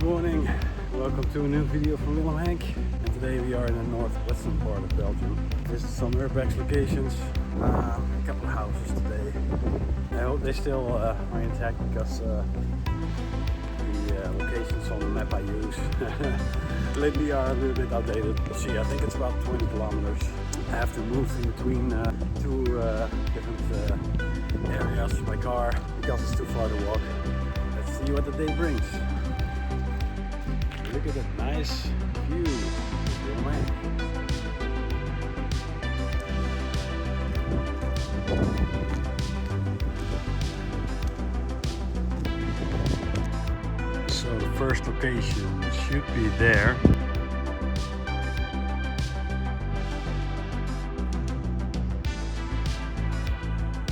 morning, welcome to a new video from WillemHenk, and today we are in the northwestern part of Belgium. Visit some urbex locations, a couple of houses today. I hope they still are intact because the locations on the map I use lately are a little bit outdated. We'll see, I think it's about 20 kilometers. I have to move in between two different areas by car because it's too far to walk. Let's see what the day brings. Look at that nice view. So the first location should be there.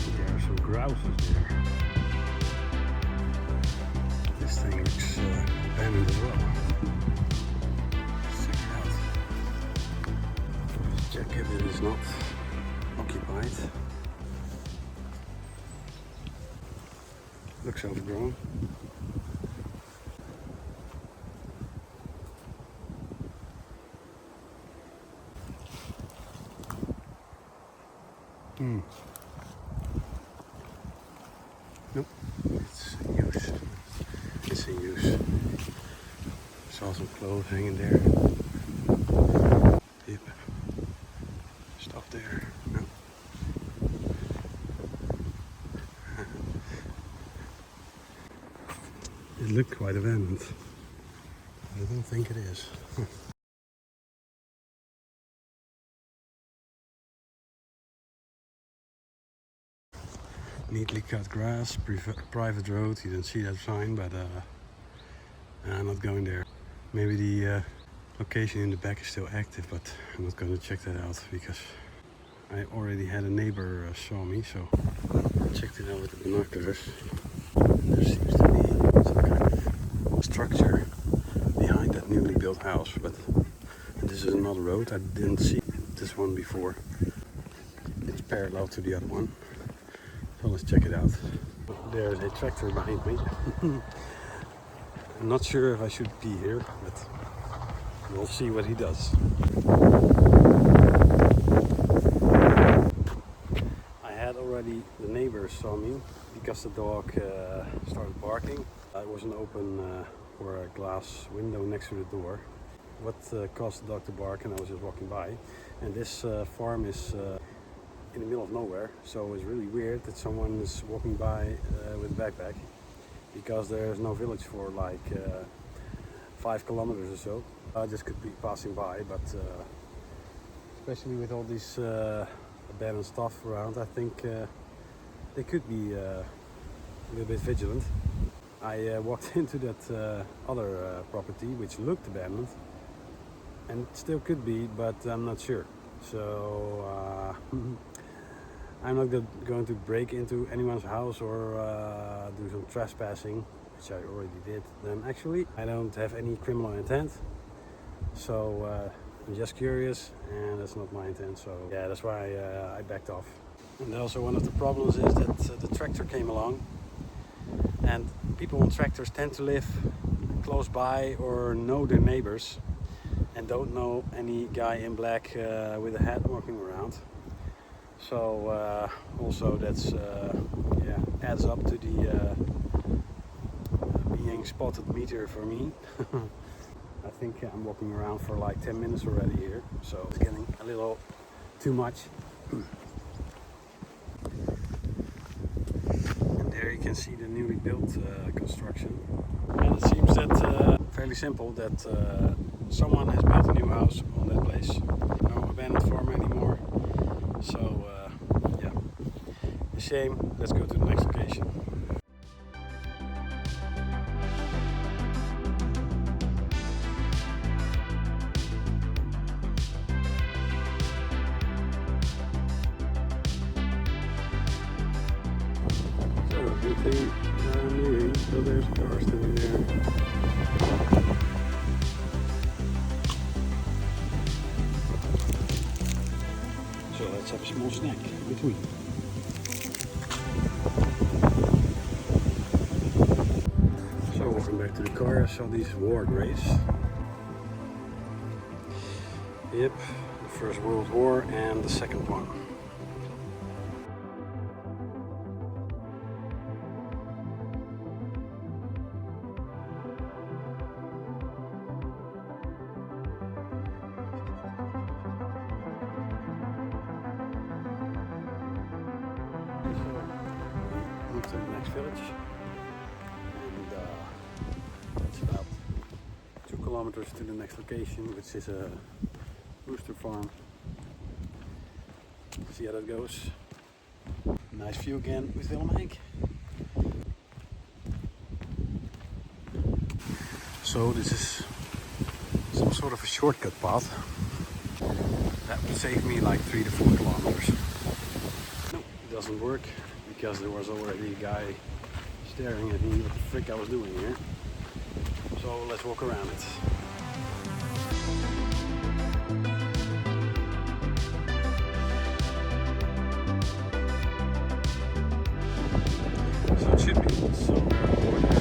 There are some grouses there. This thing looks abandoned as well. Check if it is not occupied. Looks overgrown. Nope, it's in use. It's in use. Saw some clothes hanging there. Yep. Stuff there. No. It looked quite abandoned. I don't think it is. Neatly cut grass, private road. You don't see that sign, but I'm not going there. Maybe the location in the back is still active, but I'm not going to check that out because I already had a neighbor saw me, so I checked it out with the binoculars. And there seems to be some kind of structure behind that newly built house, but this is another road. I didn't see this one before. It's parallel to the other one. So let's check it out. There's a tractor behind me. I'm not sure if I should be here, but we'll see what he does. I had already, the neighbors saw me because the dog started barking. I wasn't open for a glass window next to the door. What caused the dog to bark, and I was just walking by. And this farm is in the middle of nowhere, so it's really weird that someone is walking by with a backpack, because there's no village for like 5 kilometers or so. I just could be passing by, but especially with all this abandoned stuff around, I think they could be a little bit vigilant. I walked into that other property which looked abandoned, and it still could be, but I'm not sure. So I'm not going to break into anyone's house or do some trespassing, which I already did. Then actually, I don't have any criminal intent, so I'm just curious, and that's not my intent. So yeah, that's why I backed off. And also one of the problems is that the tractor came along, and people on tractors tend to live close by or know their neighbors, and don't know any guy in black with a hat walking around. So also that's yeah, adds up to the being spotted meter for me. I think I'm walking around for like 10 minutes already here, so it's getting a little too much. And there you can see the newly built construction. And it seems that fairly simple that someone has built a new house on that place. No abandoned farm anymore. So yeah, a shame. Let's go to the next location. So good thing I'm leaving, so there's cars standing there. So let's have a small snack in between. So welcome back back to the car, I saw these war graves. Yep, the First World War and the second one. So, move to the next village. And it's about 2 kilometers to the next location, which is a rooster farm. See how that goes. Nice view again with WillemHenk. So this is some sort of a shortcut path. That would save me like 3 to 4 kilometers. No, it doesn't work because there was already a guy staring at me what the frick I was doing here. So let's walk around it. So it should be somewhere over there.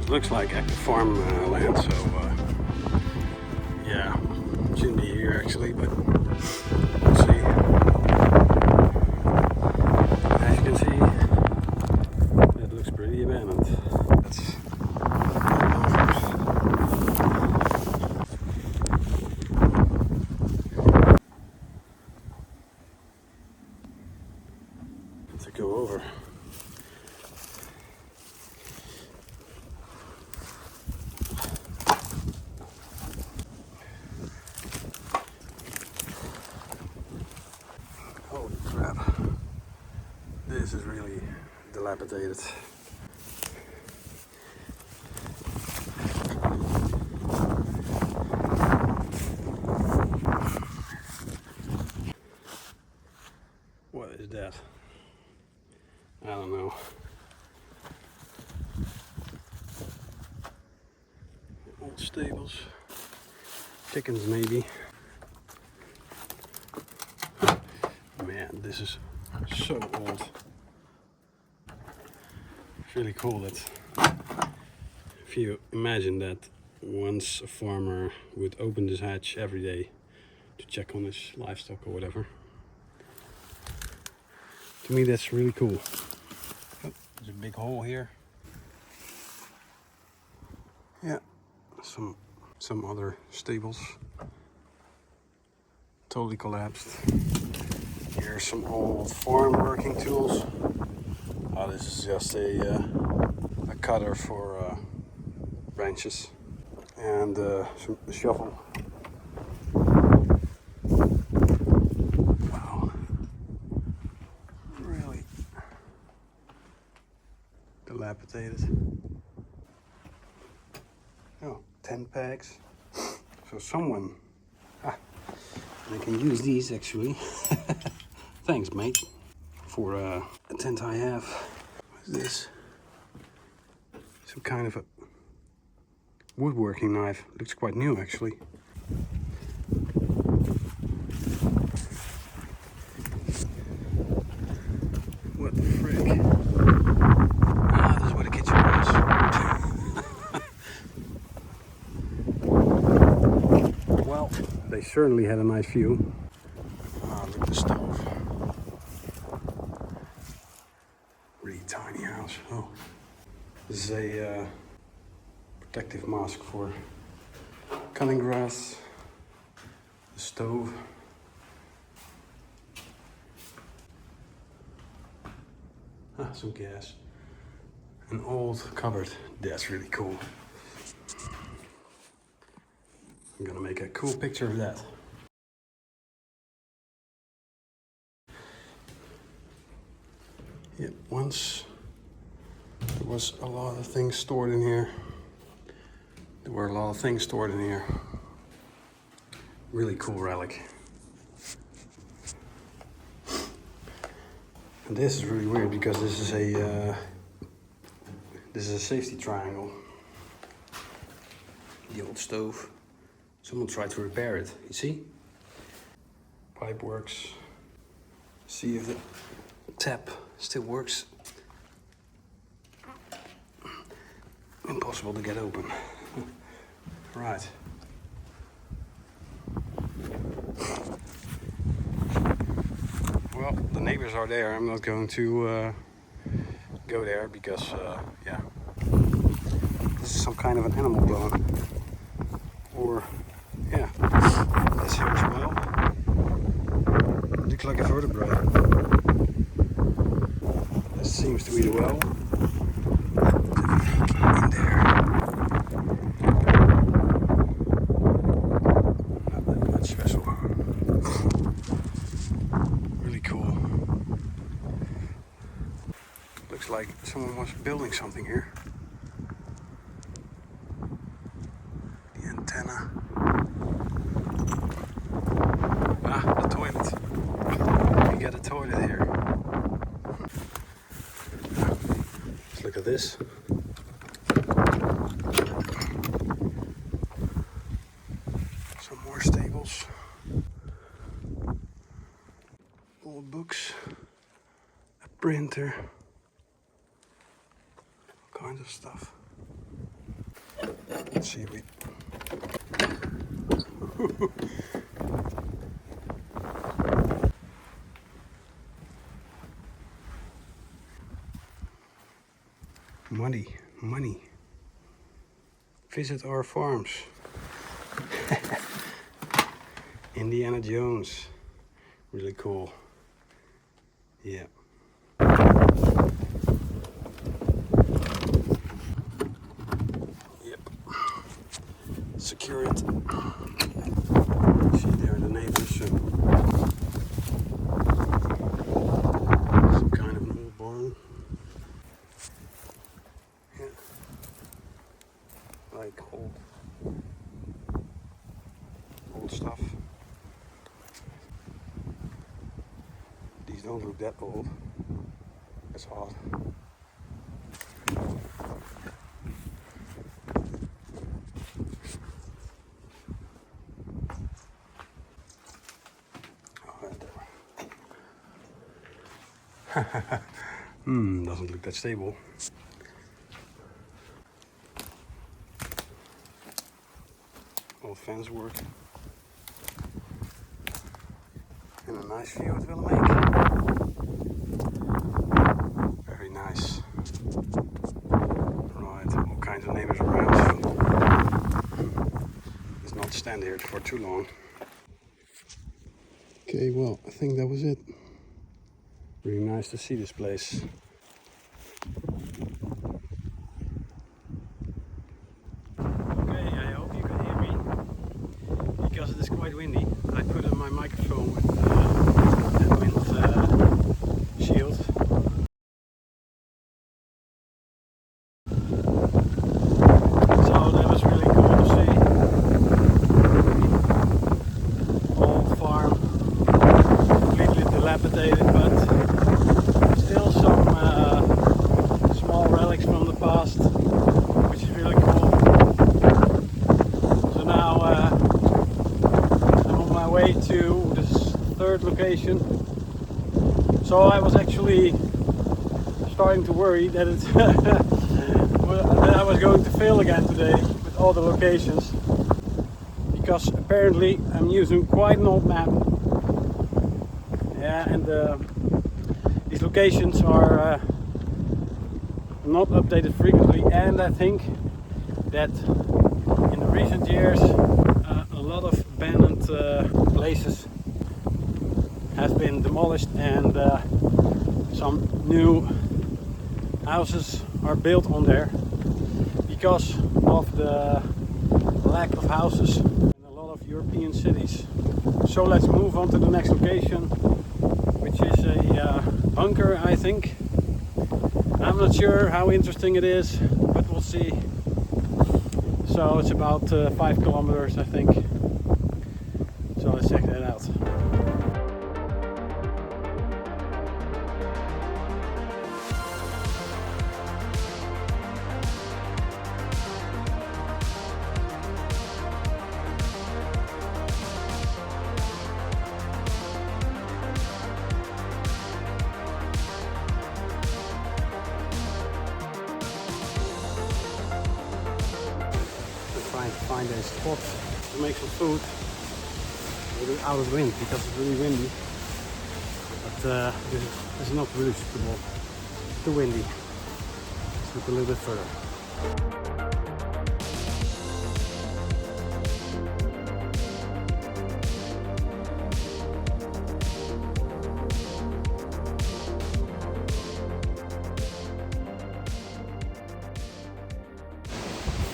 Looks like active farm land, so yeah, shouldn't be here actually, but we'll see. As you can see, it looks pretty abandoned. That's to go over. Holy crap. This is really dilapidated. What is that? I don't know. Old stables. Chickens maybe. Man, this is so old. It's really cool that if you imagine that once a farmer would open this hatch every day to check on his livestock or whatever. To me that's really cool. Oh, there's a big hole here. Yeah, some other stables. Totally collapsed. Here's some old farm working tools. Oh, this is just a cutter for branches and some shovel. Wow, really dilapidated. Oh, 10 pegs. So someone, I can use these actually. Thanks, mate, for a tent I have. What is this? Some kind of a woodworking knife. Looks quite new, actually. What the frick? Ah, this is where the kitchen was. Well, they certainly had a nice view. Ah, look at the stove. Really tiny house. Oh, this is a protective mask for cutting grass. The stove. Ah, some gas. An old cupboard. That's really cool. I'm gonna make a cool picture of that. Yeah, once there was a lot of things stored in here. There were a lot of things stored in here. Really cool relic. And this is really weird because this is a safety triangle. The old stove. Someone tried to repair it. You see? Pipe works. See if the tap still works. Impossible to get open. Right. Well, the neighbors are there. I'm not going to go there because, yeah, this is some kind of an animal bone. Or, yeah, this here as well. Looks like a vertebrae. This seems to be the well. In there. Not that much special. Really cool. Looks like someone was building something here. The antenna. Ah, the toilet. We got a toilet here. Let's look at this. Some more stables. Old books. A printer. All kinds of stuff. Let's see if we... Money. Visit our farms. Indiana Jones. Really cool. Yeah. Yep. Secure it. See, there are the neighbors. Some kind of an old barn. Yeah. Like old stuff. These don't look that old. That's odd. Oh, right there. Doesn't look that stable. Old fence work. And a nice view at WillemHenk. Very nice. Right, all kinds of neighbors around. Let's not stand here for too long. Okay, well, I think that was it. Really nice to see this place. Okay, I hope you can hear me. Because it is quite windy. I put on my microphone with that wind shield. So that was really cool to see. Old farm, completely dilapidated, but still some small relics from the past, which is really cool. So now I'm on my way to this third location. So I was actually starting to worry that that I was going to fail again today with all the locations, because apparently I'm using quite an old map. Yeah, and these locations are not updated frequently, and I think that in the recent years a lot of abandoned places have been demolished and some new houses are built on there because of the lack of houses in a lot of European cities. So let's move on to the next location, which is a bunker, I think. I'm not sure how interesting it is, but we'll see. So it's about 5 kilometers, I think. let's check that out. Trying to find a spot to make some food. Maybe out of wind because it's really windy. But this is not really suitable. Too windy. Let's look a little bit further.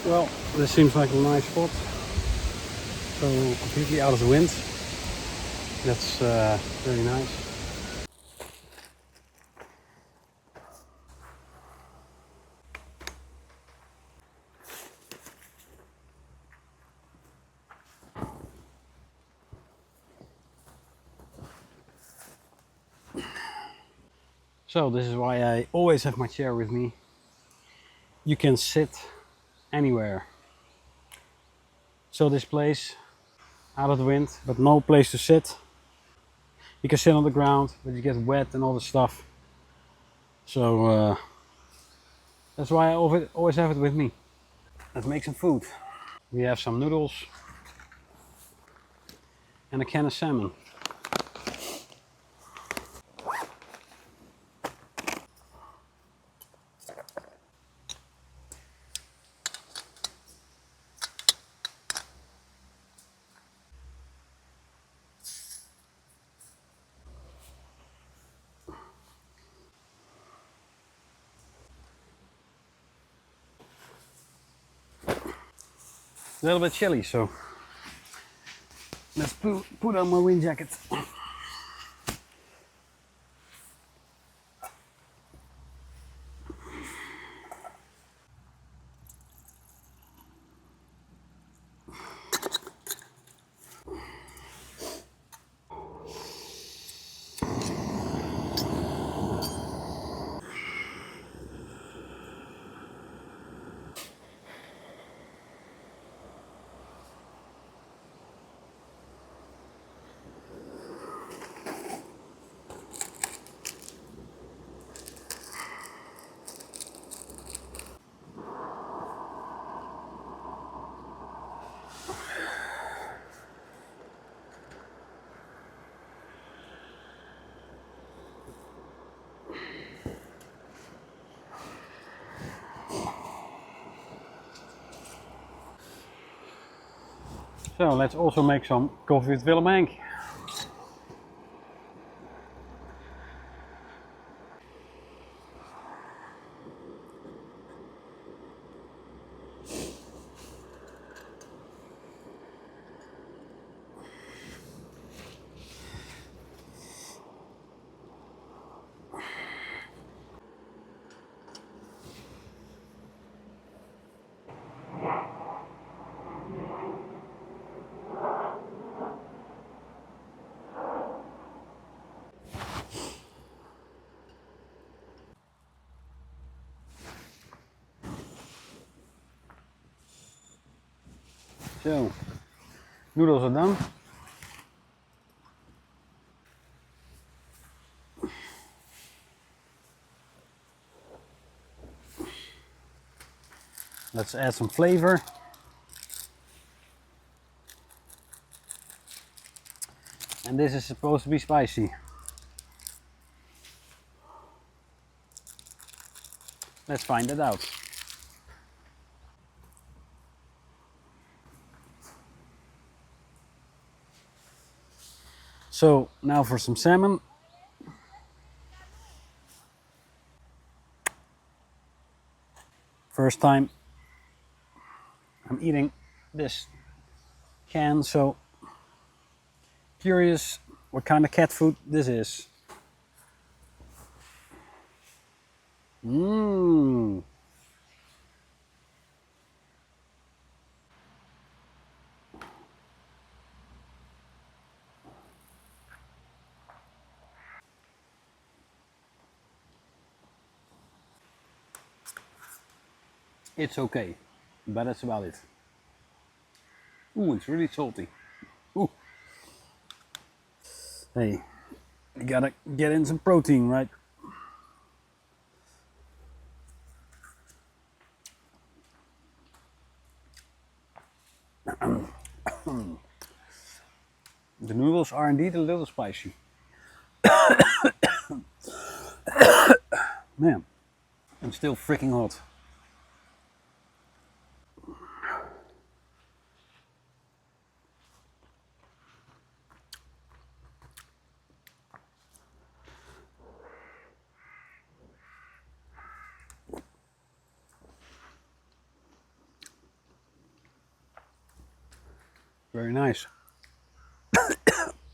Well, this seems like a nice spot. So completely out of the wind. That's very nice. So this is why I always have my chair with me. You can sit anywhere. So this place, out of the wind, but no place to sit. You can sit on the ground, but you get wet and all this stuff. So that's why I always have it with me. Let's make some food. We have some noodles and a can of salmon. A little bit chilly, so let's put on my wind jacket. So let's also make some coffee with WillemHenk. So, noodles are done. Let's add some flavor. And this is supposed to be spicy. Let's find it out. So now for some salmon. First time I'm eating this can, so curious what kind of cat food this is. Mmm. It's okay, but that's about it. Ooh, it's really salty. Ooh. Hey, you gotta get in some protein, right? The noodles are indeed a little spicy. Man, I'm still freaking hot. Very nice.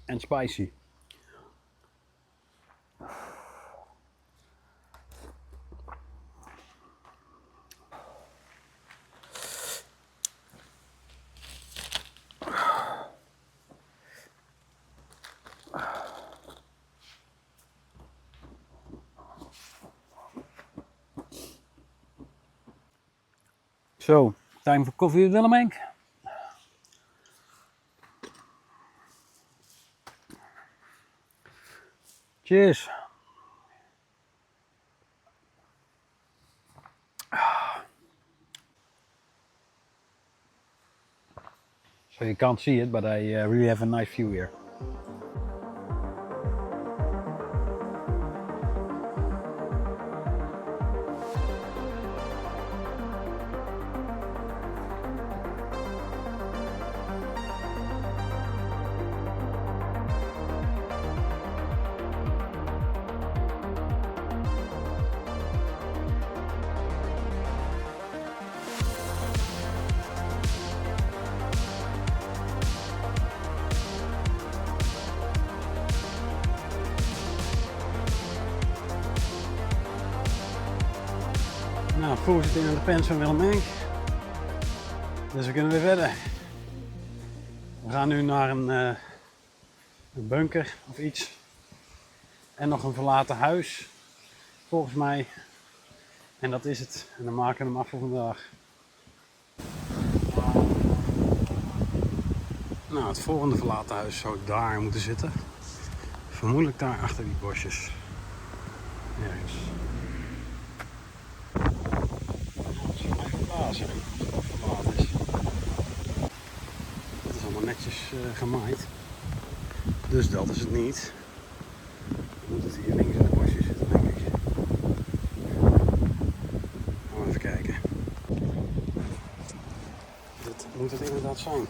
And spicy. So, time for coffee with WillemHenk. Cheers. So you can't see it, but I really have a nice view here. Nou, vroeger zit in de pens van WillemHenk. Dus we kunnen weer verder. We gaan nu naar een bunker of iets. En nog een verlaten huis, volgens mij. En dat is het. En dan maken we hem af voor vandaag. Nou, het volgende verlaten huis zou daar moeten zitten. Vermoedelijk daar achter die bosjes. Ergens. Dat zou mij verbazen als het verlaten is. Het is allemaal netjes gemaaid. Dus dat is het niet. Dan moet het hier links in de bosjes zitten, denk ik. Gaan we even kijken. Dit moet het inderdaad zijn.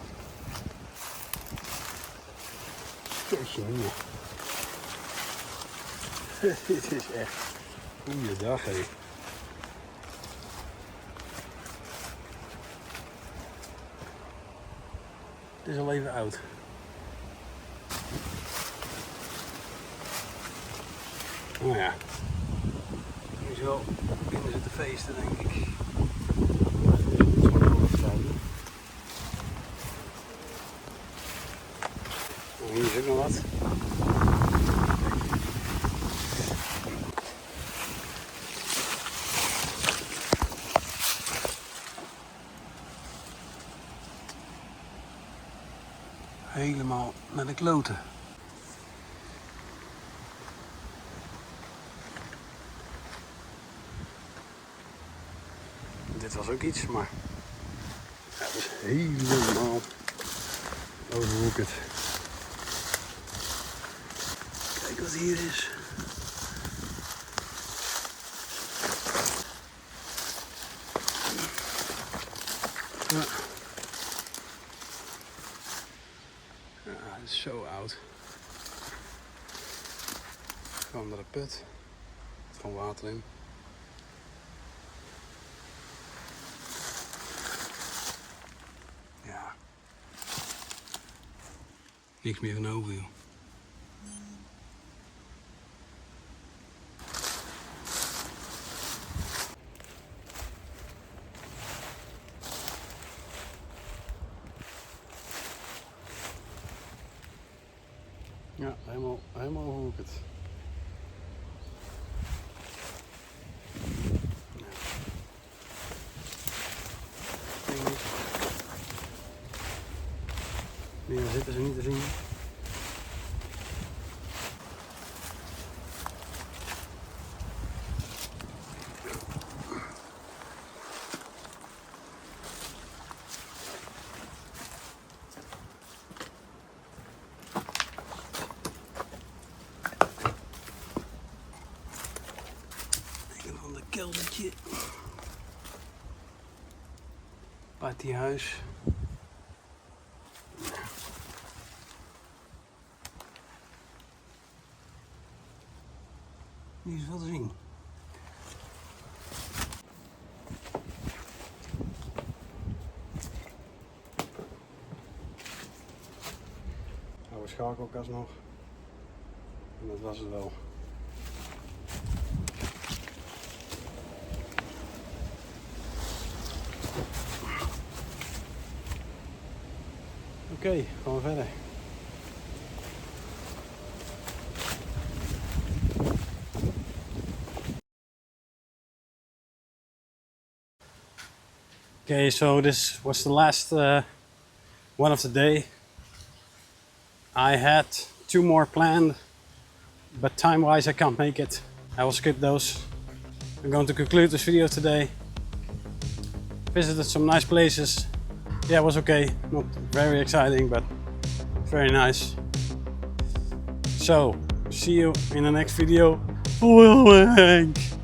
Jeetje mina. Dit is echt goeiedag, hé. Het is al even oud. Nou ja, nu is wel binnen zitten feesten, denk ik. Hier is ook nog wat. Helemaal naar de kloten. Dit was ook iets, maar ja, het is helemaal overwoekerd. Kijk wat hier is. Ja. Ja, het is zo oud. Gewoon naar de put. Er zit gewoon water in. Ja. Niks meer van over, joh. Ja, helemaal overwoekerd. Meer zitten ze niet te zien. Van de keldertje. Partyhuis. Niet zoveel te zien. Oude schakelkast nog. En dat was het wel. Oké, gaan we verder. Okay, so this was the last one of the day. I had 2 more planned, but time-wise I can't make it. I will skip those. I'm going to conclude this video today. Visited some nice places. Yeah, it was okay. Not very exciting, but very nice. So, see you in the next video. WillemHenk!